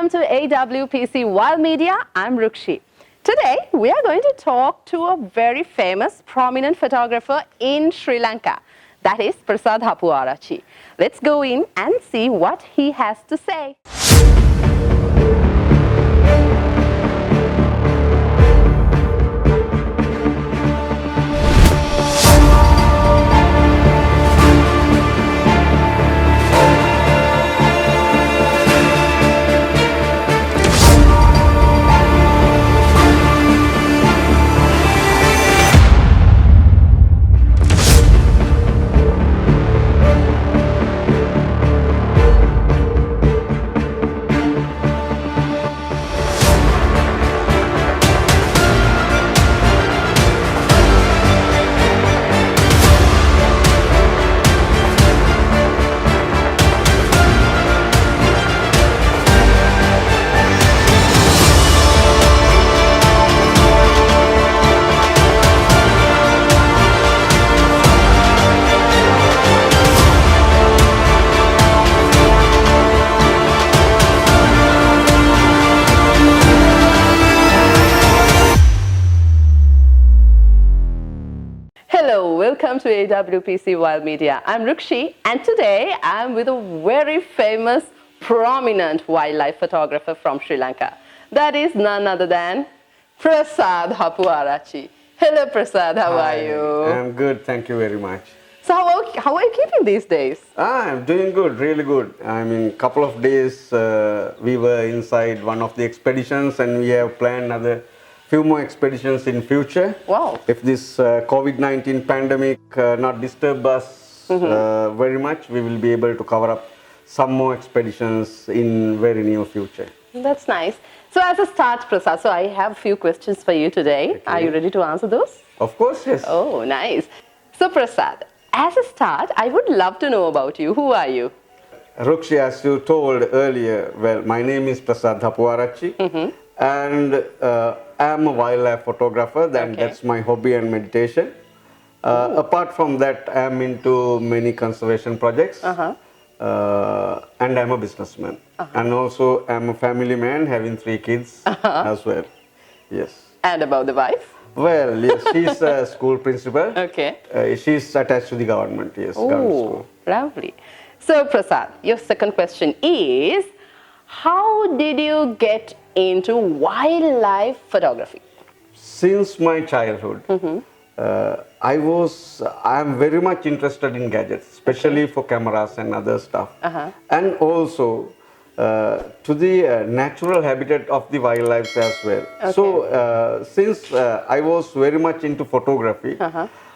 welcome to AWPC Wild Media. I'm Rukshi. Today, we are going to talk to a very famous, prominent photographer in Sri Lanka. That is Prasad Hapuarachchi. Let's go in and see what he has to say. Hello, welcome to AWPC Wild Media. I'm Rukshi and today I'm with a very famous, prominent wildlife photographer from Sri Lanka. That is none other than Prasad Hapuarachchi. Hello Prasad, how are you? I'm good, thank you very much. So how are you keeping these days? I'm doing good, really good. I mean, couple of days we were inside one of the expeditions and we have planned another few more expeditions in future. Wow. If this COVID-19 pandemic not disturb us very much, we will be able to cover up some more expeditions in very near future. That's nice. So as a start, Prasad, so I have a few questions for you today. Okay. Are you ready to answer those? Of course, yes. Oh, nice. So Prasad, as a start, I would love to know about you. Who are you? Rukshi, as you told earlier, well, my name is Prasad Hapuarachchi and I'm a wildlife photographer, that's my hobby and meditation. Apart from that, I'm into many conservation projects and I'm a businessman. And also I'm a family man having 3 kids as well. Yes. And about the wife? Well, yes, she's a school principal. Okay. She's attached to the government, yes, government school. Lovely. So Prasad, your second question is, how did you get into wildlife photography? Since my childhood, I'm very much interested in gadgets, especially for cameras and other stuff. And also to the natural habitat of the wildlife as well. So since I was very much into photography,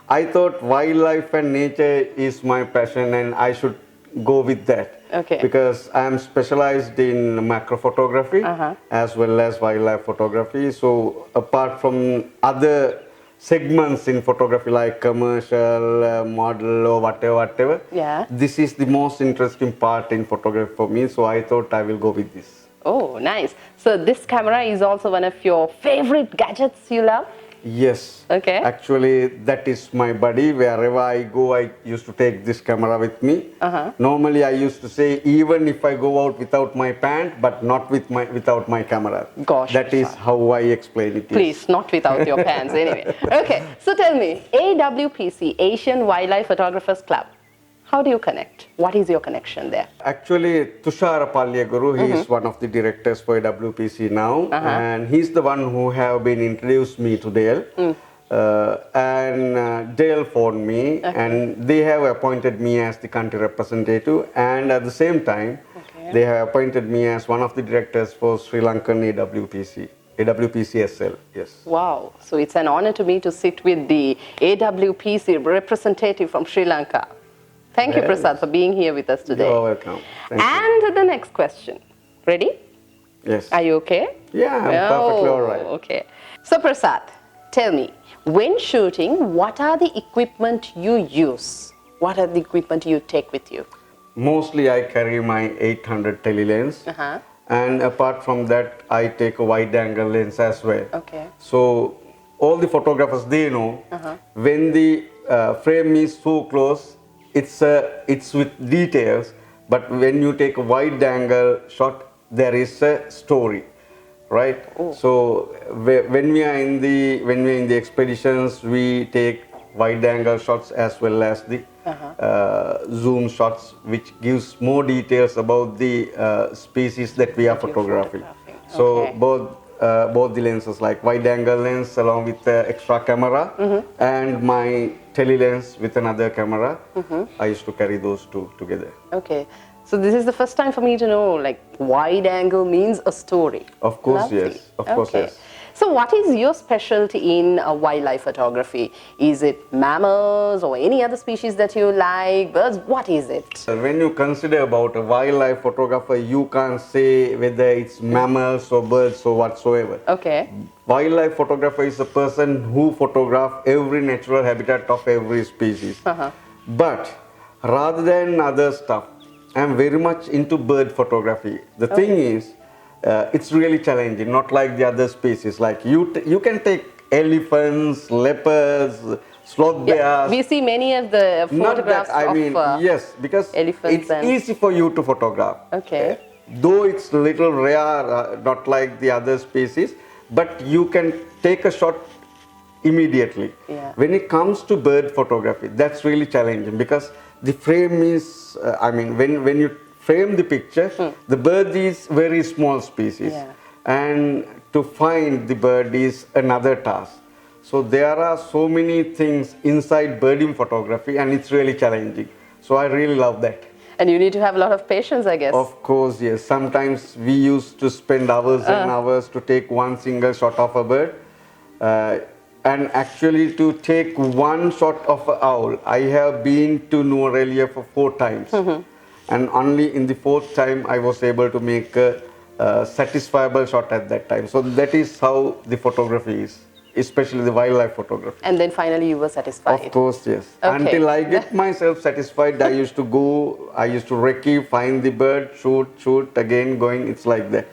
I thought wildlife and nature is my passion and I should go with that. Because I am specialized in macro photography as well as wildlife photography. So apart from other segments in photography like commercial, model or whatever, this is the most interesting part in photography for me. So I thought I will go with this. Oh, nice. So this camera is also one of your favorite gadgets you love? Yes. Okay. Actually, that is my buddy. Wherever I go, I used to take this camera with me. Normally, I used to say, even if I go out without my pant, but not without my camera. Gosh. That is how I explain it. Please, not without your pants anyway. Okay, so tell me, AWPC, Asian Wildlife Photographers Club, how do you connect? What is your connection there? Actually, Tushara Palyaguru, he is one of the directors for AWPC now, and he's the one who have been introduced me to Dale. And Dale phoned me, and they have appointed me as the country representative, and at the same time, they have appointed me as one of the directors for Sri Lankan AWPC SL, yes. Wow, so it's an honor to me to sit with the AWPC representative from Sri Lanka. Thank you, Prasad, for being here with us today. You're welcome. Thank you. And the next question. Ready? Yes. Are you okay? Yeah, I'm perfectly all right. Okay. So, Prasad, tell me, when shooting, what are the equipment you use? What are the equipment you take with you? Mostly I carry my 800 telelens. And apart from that, I take a wide angle lens as well. Okay. So all the photographers, they know when the frame is so close, it's with details. But when you take a wide angle shot, there is a story, right? So when we are in the expeditions, we take wide angle shots as well as the zoom shots, which gives more details about the species that we are photographing. So both the lenses, like wide angle lens along with the extra camera and my tele lens with another camera, I used to carry those two together. Okay. So this is the first time for me to know, like, wide angle means a story. Of course, Lovely. yes. Of course, yes. So what is your specialty in wildlife photography? Is it mammals or any other species that you like? Birds? What is it? When you consider about a wildlife photographer, you can't say whether it's mammals or birds or whatsoever. Okay. Wildlife photographer is a person who photographs every natural habitat of every species. But rather than other stuff, I'm very much into bird photography. The thing is, it's really challenging, not like the other species. Like you can take elephants, leopards, sloth bears. We see many of the photographs yes, because elephants it's easy for you to photograph. Okay. Though it's little rare, not like the other species, but you can take a shot immediately. Yeah. When it comes to bird photography, that's really challenging because the frame is, when you frame the picture, the bird is very small species, and to find the bird is another task. So there are so many things inside birding photography, and it's really challenging. So I really love that. And you need to have a lot of patience, I guess. Of course, yes. Sometimes we used to spend hours and hours to take one single shot of a bird. And actually to take one shot of an owl, I have been to Nuwara for 4 times. And only in the 4th time I was able to make a satisfiable shot at that time. So that is how the photography is, especially the wildlife photography. And then finally you were satisfied. Of course, yes. Okay. Until I get myself satisfied, I used to recce, find the bird, shoot, again going, it's like that.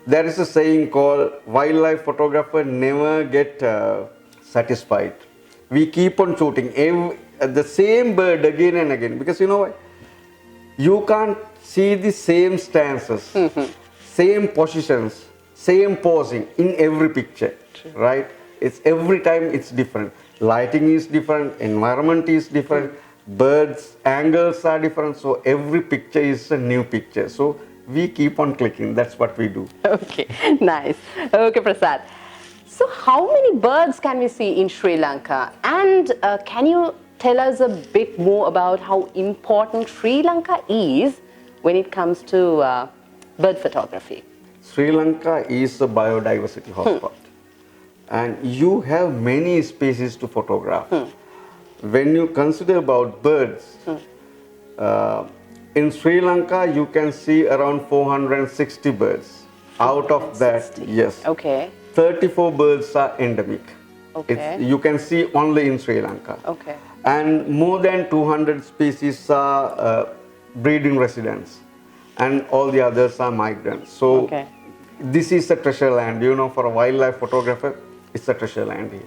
There is a saying called, wildlife photographer never get satisfied. We keep on shooting the same bird again and again, because you know what? You can't see the same stances, same positions, same posing in every picture, right? It's every time it's different. Lighting is different, environment is different, birds, angles are different. So every picture is a new picture. So we keep on clicking. That's what we do. Okay, nice. Okay, Prasad. So how many birds can we see in Sri Lanka? And can you tell us a bit more about how important Sri Lanka is when it comes to bird photography? Sri Lanka is a biodiversity hotspot. And you have many species to photograph. When you consider about birds, in Sri Lanka you can see around 460 birds. Out of that, yes, 34 birds are endemic. You can see only in Sri Lanka. And more than 200 species are breeding residents, and all the others are migrants. So this is a treasure land. You know, for a wildlife photographer, it's a treasure land here.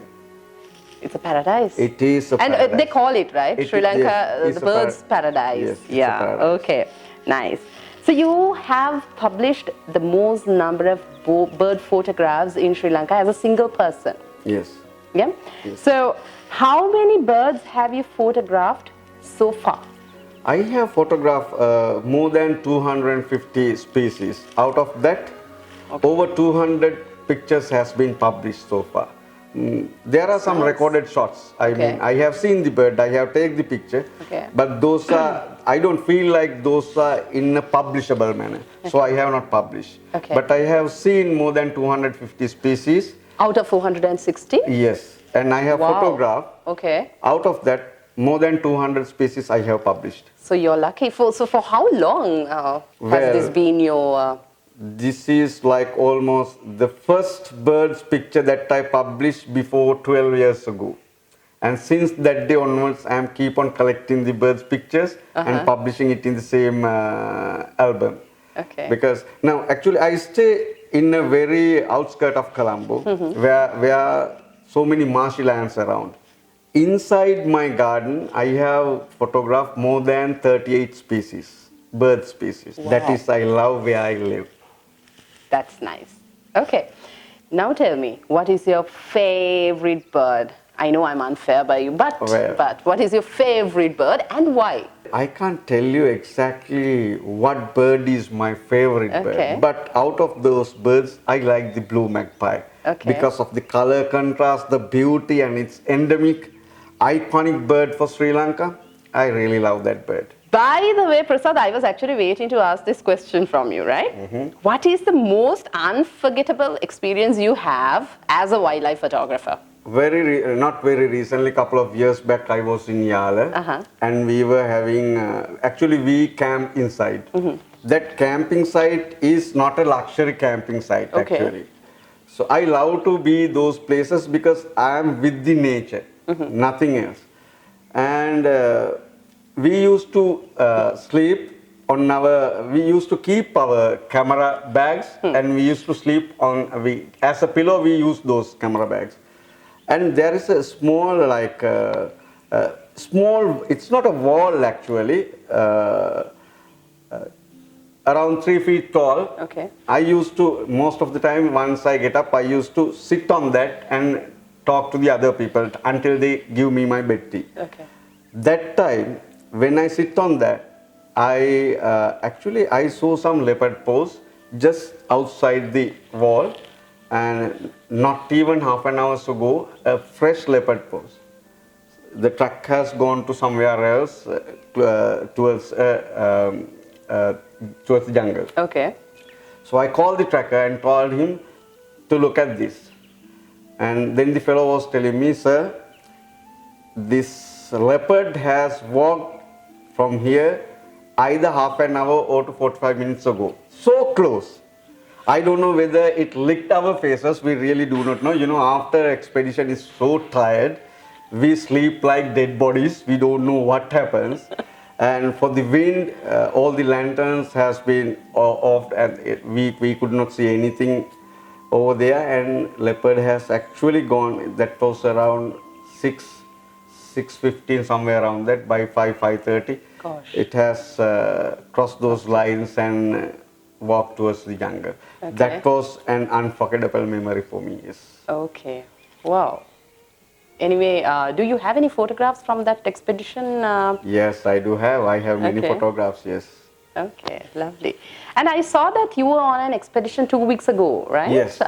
It's a paradise. It is a paradise. And they call it, right? Sri Lanka, the bird's paradise. Yes, paradise. Okay, nice. So you have published the most number of bird photographs in Sri Lanka as a single person. Yes. Yeah? Yes. So how many birds have you photographed so far? I have photographed more than 250 species. Out of that, over 200 pictures has been published so far. There are some recorded shots. I mean, I have seen the bird, I have taken the picture, but those are, I don't feel like those are in a publishable manner. So I have not published. But I have seen more than 250 species. Out of 460? Yes. And I have photographed. Out of that, more than 200 species I have published. So you're lucky. So for how long has this been your... This is like almost the first bird's picture that I published before 12 years ago. And since that day onwards, I am keep on collecting the bird's pictures and publishing it in the same album. Because now actually I stay in a very outskirt of Colombo, where so many marshy lands around. Inside my garden, I have photographed more than 38 species, bird species. That is, I love where I live. That's nice. Okay. Now tell me, what is your favorite bird? I know I'm unfair by you, Well, but what is your favorite bird and why? I can't tell you exactly what bird is my favorite Okay. bird, but out of those birds, I like the blue magpie Okay. because of the color contrast, the beauty, and its endemic, iconic bird for Sri Lanka. I really love that bird. By the way, Prasad, I was actually waiting to ask this question from you, right? What is the most unforgettable experience you have as a wildlife photographer? Not very recently, couple of years back, I was in Yala, and we were having. Actually, we camp inside. That camping site is not a luxury camping site, Okay. actually. So I love to be those places because I am with the nature, nothing else. And we used to sleep on our. We used to keep our camera bags, and we used to sleep on. As a pillow, we use those camera bags. And there is a small, small, it's not a wall actually, around 3 feet tall. Okay. I used to, most of the time, once I get up, I used to sit on that and talk to the other people until they give me my bed tea. Okay. That time, when I sit on that, I saw some leopard paws just outside the wall, and not even half an hour ago, a fresh leopard paws. The truck has gone to somewhere else towards the jungle. Okay. So I called the tracker and told him to look at this. And then the fellow was telling me, sir, this leopard has walked from here either half an hour or to 45 minutes ago. So close. I don't know whether it licked our faces. We really do not know. You know, after expedition is so tired, we sleep like dead bodies. We don't know what happens. And for the wind, all the lanterns has been off, and we could not see anything over there. And leopard has actually gone. That was around 6:15, somewhere around that. By 5:30, Gosh. it has crossed those lines and walked towards the jungle. Okay. That was an unforgettable memory for me. Yes. Okay. Wow. Anyway, do you have any photographs from that expedition? Yes, I do have. I have many Okay. photographs. Yes. Okay, lovely. And I saw that you were on an expedition 2 weeks ago, right? Yes.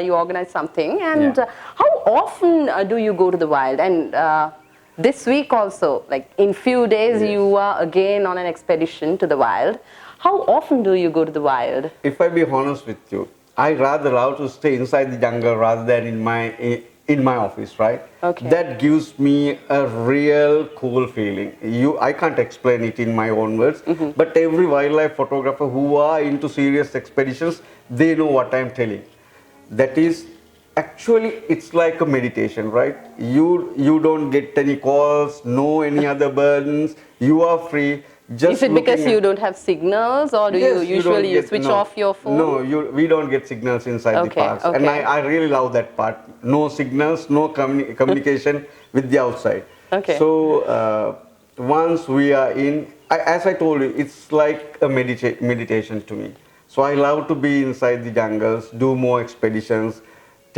You organized something. And Yeah. how often do you go to the wild? And this week also, like in few days, Yes. you are again on an expedition to the wild. How often do you go to the wild? If I be honest with you, I rather love to stay inside the jungle rather than in my office, right? Okay. That gives me a real cool feeling. I can't explain it in my own words, but every wildlife photographer who are into serious expeditions, they know what I'm telling. That is, actually, it's like a meditation, right? You don't get any calls, no any other burdens. You are free. Just Is it because looking you at- don't have signals, or do Yes, you usually don't get- switch no, off your phone? No, we don't get signals inside the Okay, parks. And okay. I really love that part. No signals, no communication with the outside. Okay. So once we are in, as I told you, it's like a meditation to me. So I love to be inside the jungles, do more expeditions,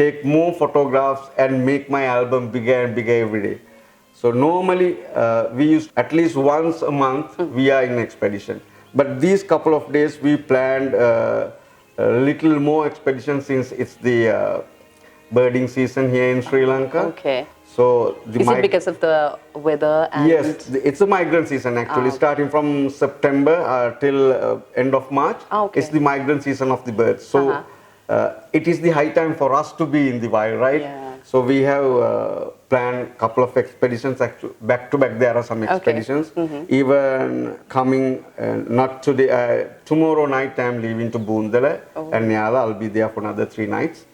take more photographs, and make my album bigger and bigger every day. So normally we use at least once a month we are in expedition. But these couple of days we planned a little more expedition since it's the birding season here in Sri Lanka. Okay. So Is it because of the weather? And Yes, it's a migrant season actually, starting from September till end of March. Okay. It's the migrant season of the birds. So it is the high time for us to be in the wild, right? Yeah. So we have planned a couple of expeditions, actually, back to back. There are some expeditions. Even coming, not today, tomorrow night I'm leaving to Boondala and Nyala. I'll be there for another 3 nights.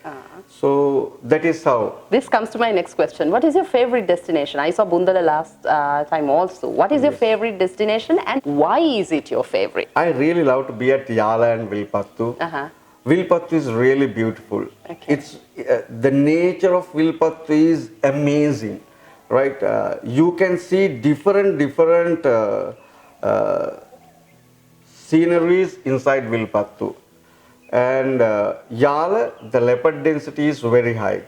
So that is how. This comes to my next question. What is your favorite destination? I saw Bundala last time also. What is your favorite destination, and why is it your favorite? I really love to be at Yala and Vilpattu. Vilpattu is really beautiful. Okay. It's the nature of Vilpattu is amazing, right? You can see different sceneries inside Vilpattu, And Yala, the leopard density is very high.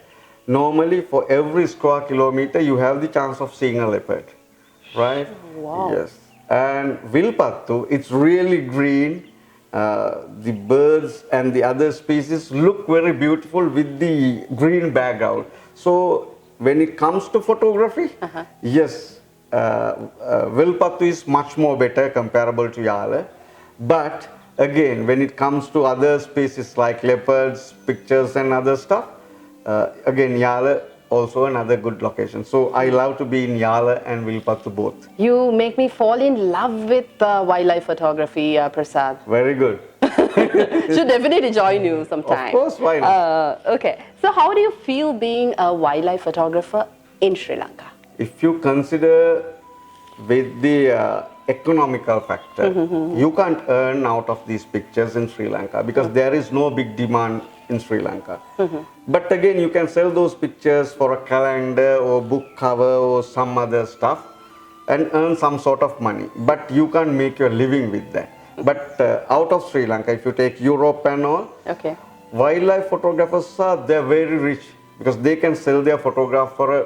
Normally, for every square kilometer, you have the chance of seeing a leopard, right? Wow. Yes. And Vilpattu, it's really green. The birds and the other species look very beautiful with the green background. So when it comes to photography, yes, Vilpattu is much more better comparable to Yala. But again, when it comes to other species like leopards, pictures and other stuff, again, Yala also another good location. So I love to be in Yala and Vilpattu both. You make me fall in love with wildlife photography, Prasad. Very good. Should definitely join you sometime. Of course, why not? Okay. So how do you feel being a wildlife photographer in Sri Lanka? If you consider with the economical factor, you can't earn out of these pictures in Sri Lanka because there is no big demand in Sri Lanka. But again, you can sell those pictures for a calendar or book cover or some other stuff and earn some sort of money. But you can't make your living with that. But out of Sri Lanka, if you take Europe and all, Okay. wildlife photographers they're very rich because they can sell their photograph for a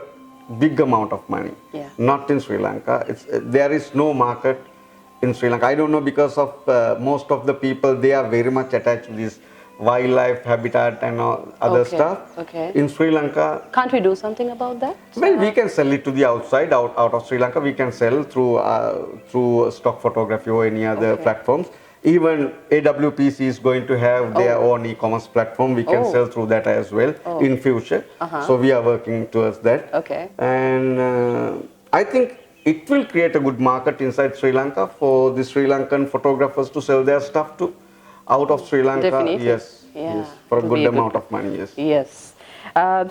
big amount of money. Yeah. Not in Sri Lanka. There is no market in Sri Lanka. I don't know because of most of the people, they are very much attached to this wildlife habitat and all other Okay, stuff. okay. In Sri Lanka, Can't we do something about that? well, we can sell it to the outside, out of Sri Lanka. We can sell through stock photography or any other Okay. platforms. Even AWPC is going to have their own e-commerce platform. We can sell through that as well in future. So we are working towards that. Okay. And I think it will create a good market inside Sri Lanka for the Sri Lankan photographers to sell their stuff to out of Sri Lanka. Definitely. Yes, Yeah, yes, for a to good be a amount good- of money. Yes. Yes.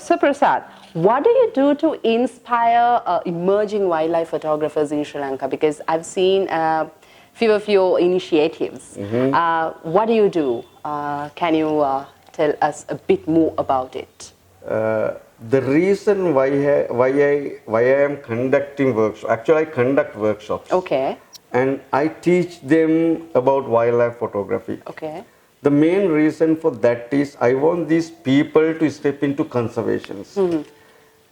So Prasad, what do you do to inspire emerging wildlife photographers in Sri Lanka? Because I've seen few of your initiatives. What do you do? Can you tell us a bit more about it? The reason why I am conducting workshops, actually I conduct workshops. Okay. And I teach them about wildlife photography. Okay. The main reason for that is I want these people to step into conservations.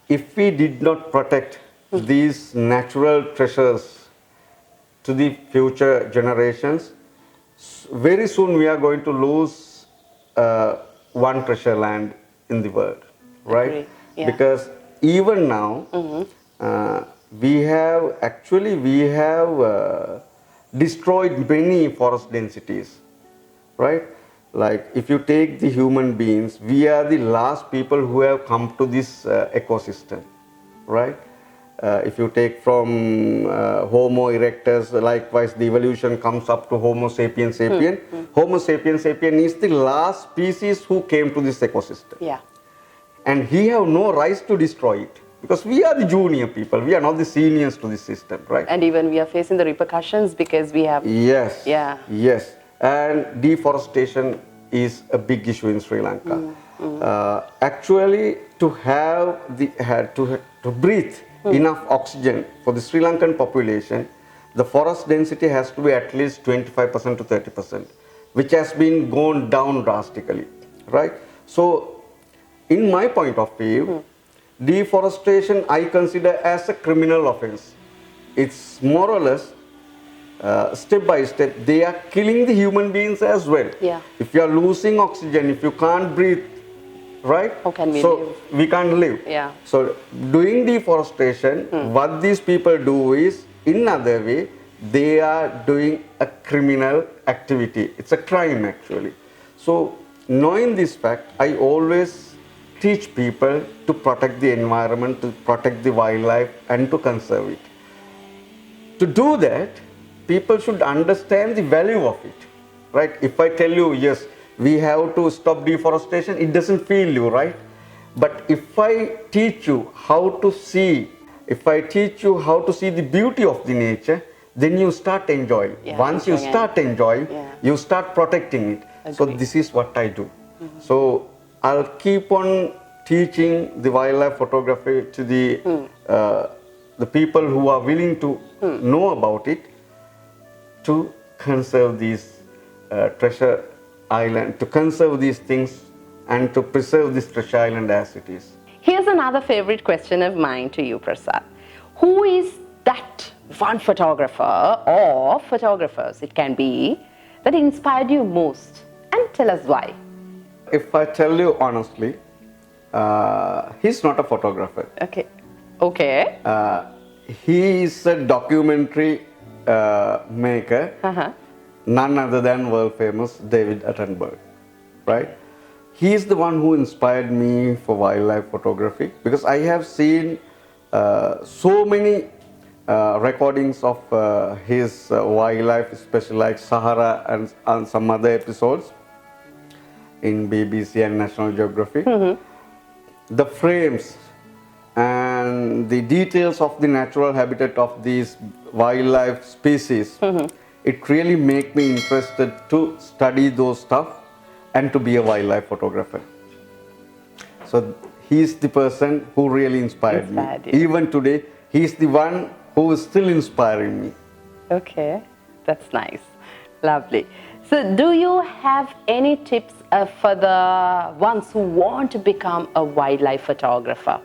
If we did not protect these natural treasures to the future generations, very soon we are going to lose one treasure land in the world, right? Agree. Yeah. Because even now, we have destroyed many forest densities, right? Like if you take the human beings, we are the last people who have come to this ecosystem, right? If you take from Homo erectus, likewise the evolution comes up to Homo sapiens sapien. Homo sapiens sapien is the last species who came to this ecosystem. Yeah. And he have no rights to destroy it because we are the junior people, we are not the seniors to this system, right? And even we are facing the repercussions because we have. Yes. Yeah. Yes. And deforestation is a big issue in Sri Lanka. Actually, to have to breathe enough oxygen for the Sri Lankan population, the forest density has to be at least 25% to 30%, which has been gone down drastically, right? So, in my point of view, deforestation I consider as a criminal offense. It's more or less step by step, they are killing the human beings as well. Yeah. If you are losing oxygen, if you can't breathe, right? How can we so live? we can't live. Yeah. So doing deforestation, what these people do is, in other way, they are doing a criminal activity. It's a crime actually. So knowing this fact, I always teach people to protect the environment, to protect the wildlife and to conserve it. To do that, people should understand the value of it, right? If I tell you, yes, we have to stop deforestation, it doesn't feel you, right? But if I teach you how to see, the beauty of the nature, then you start enjoying. Yeah, Once you enjoying it. start enjoying, Yeah. you start protecting it. So Agree. this is what I do. So I'll keep on teaching the wildlife photography to the people who are willing to know about it, to conserve these treasure island, to conserve these things and to preserve this treasure island as it is. Here's another favorite question of mine to you, Prasad. Who is that one photographer or photographers, it can be, that inspired you most? And tell us why. If I tell you honestly, he's not a photographer. Okay. Okay. He is a documentary maker, none other than world famous David Attenborough, right? He is the one who inspired me for wildlife photography, because I have seen so many recordings of his wildlife, especially like Sahara and some other episodes in BBC and National Geographic. The frames and the details of the natural habitat of these wildlife species, it really make me interested to study those stuff and to be a wildlife photographer. So he's the person who really inspired me. You. Even today, he's the one who is still inspiring me. Okay, that's nice. Lovely. So do you have any tips for the ones who want to become a wildlife photographer?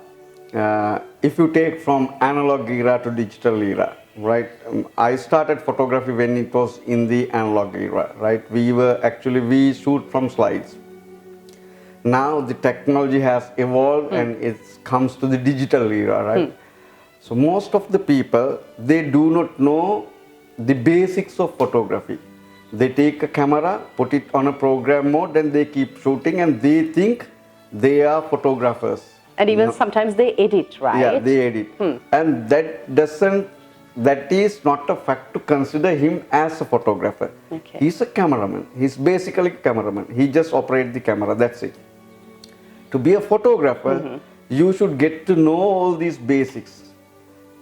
If you take from analog era to digital era, right? I started photography when it was in the analog era, right? We shoot from slides. Now the technology has evolved and it comes to the digital era, right? So most of the people, they do not know the basics of photography. They take a camera, put it on a program mode, and they keep shooting, and they think they are photographers. And even sometimes they edit, right? Yeah, they edit. And that is not a fact to consider him as a photographer. Okay. He's a cameraman. He's basically a cameraman. He just operates the camera, that's it. To be a photographer, you should get to know all these basics.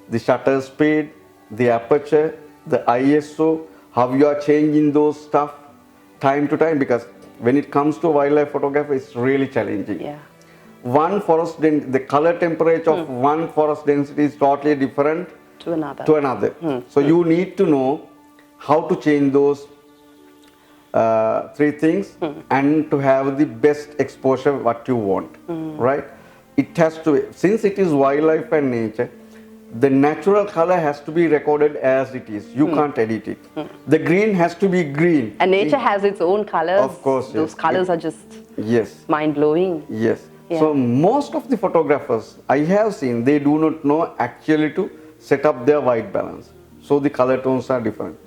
The shutter speed, the aperture, the ISO, how you are changing those stuff time to time, because when it comes to wildlife photography, it's really challenging. Yeah. One forest the color temperature of one forest density is totally different To another. So you need to know how to change those three things and to have the best exposure what you want, right? It has to, since it is wildlife and nature, the natural color has to be recorded as it is. You can't edit it. The green has to be green. And nature has its own colors. Of course, Those yes. colors are just mind-blowing. Yes. Yeah. So most of the photographers I have seen, they do not know actually to set up their white balance. So the color tones are different.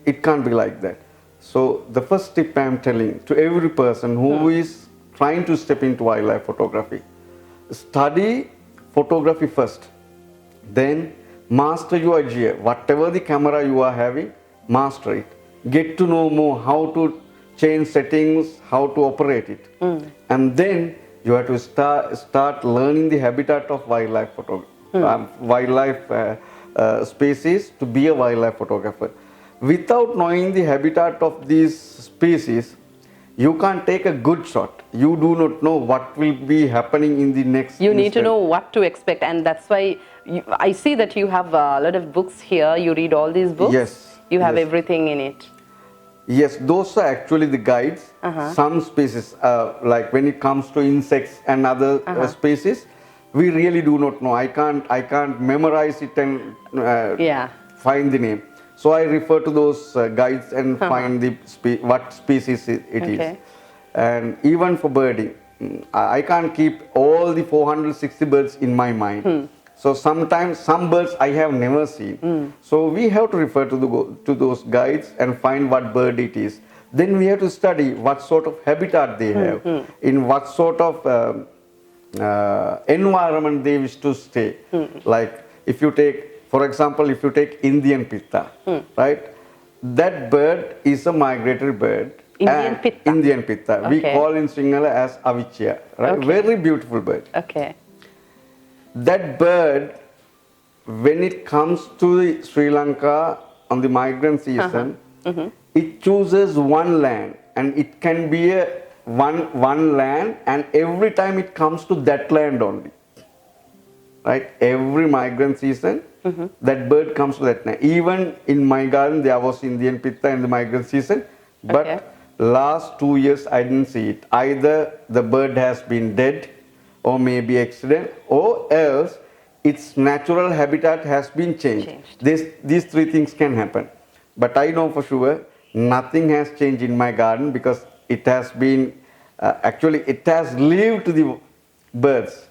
It can't be like that. So the first tip I am telling to every person who is trying to step into wildlife photography, study photography first. Then master your gear. Whatever the camera you are having, master it. Get to know more how to change settings, how to operate it. And then you have to start learning the habitat of wildlife species to be a wildlife photographer. Without knowing the habitat of these species, you can't take a good shot. You do not know what will be happening in the next You need to instant. know what to expect, and that's why I see that you have a lot of books here. You read all these books. Yes. You have Yes. everything in it. Yes, those are actually the guides. Some species, like when it comes to insects and other species, we really do not know. I can't memorize it and find the name. So I refer to those guides and find the what species it is. And even for birding, I can't keep all the 460 birds in my mind. So sometimes some birds I have never seen. So we have to refer to those guides and find what bird it is. Then we have to study what sort of habitat they have, in what sort of environment they wish to stay. Like if you take, for example, if you take Indian pitta, right? That bird is a migratory bird. Indian pitta. Indian pitta. We call in Sinhala as avichya, right? Very beautiful bird. Okay. That bird, when it comes to Sri Lanka on the migrant season, it chooses one land, and it can be a one land, and every time it comes to that land only. Right? Every migrant season, that bird comes to that land. Even in my garden, there was Indian pitta in the migrant season, but last 2 years I didn't see it. Either the bird has been dead or maybe accident, or else its natural habitat has been changed. These three things can happen. But I know for sure nothing has changed in my garden because it has been, actually it has lived to the birds.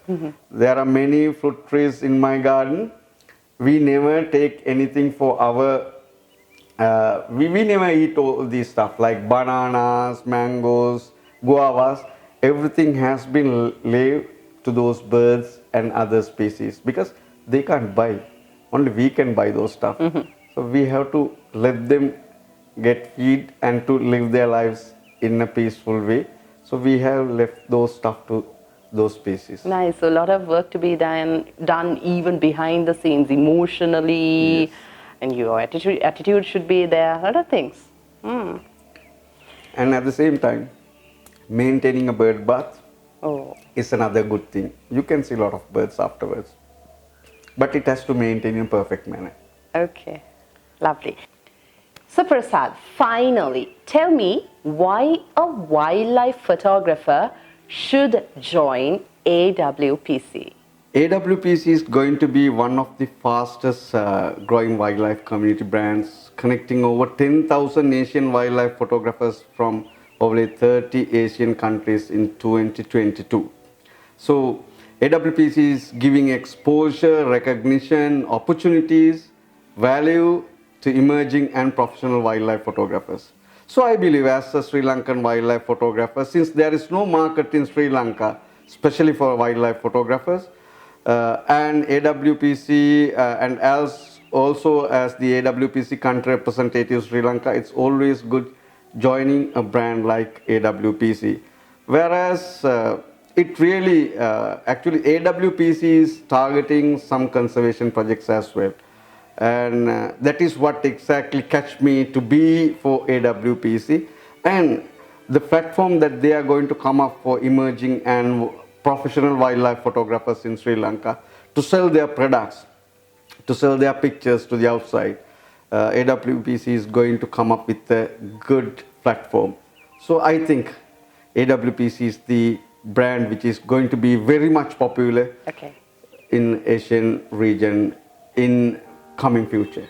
There are many fruit trees in my garden. We never take anything for our, we never eat all these stuff like bananas, mangoes, guavas. Everything has been left to those birds and other species because they can't buy. Only we can buy those stuff. So we have to let them get feed and to live their lives in a peaceful way. So we have left those stuff to those species. Nice. So a lot of work to be done even behind the scenes, emotionally, Yes. and your attitude should be there. A lot of things. And at the same time, maintaining a bird bath is another good thing. You can see a lot of birds afterwards, but it has to maintain in a perfect manner. Okay, lovely. So Prasad, finally, tell me why a wildlife photographer should join AWPC. AWPC is going to be one of the fastest growing wildlife community brands, connecting over 10,000 Asian wildlife photographers from over 30 Asian countries in 2022. So AWPC is giving exposure, recognition, opportunities, value to emerging and professional wildlife photographers. So I believe as a Sri Lankan wildlife photographer, since there is no market in Sri Lanka, especially for wildlife photographers, and AWPC and also as the AWPC country representative Sri Lanka, it's always good joining a brand like AWPC. Whereas it really, actually AWPC is targeting some conservation projects as well. And that is what exactly catch me to be for AWPC. And the platform that they are going to come up for emerging and professional wildlife photographers in Sri Lanka to sell their products, to sell their pictures to the outside. AWPC is going to come up with a good platform. So I think AWPC is the brand which is going to be very much popular in Asian region in coming future.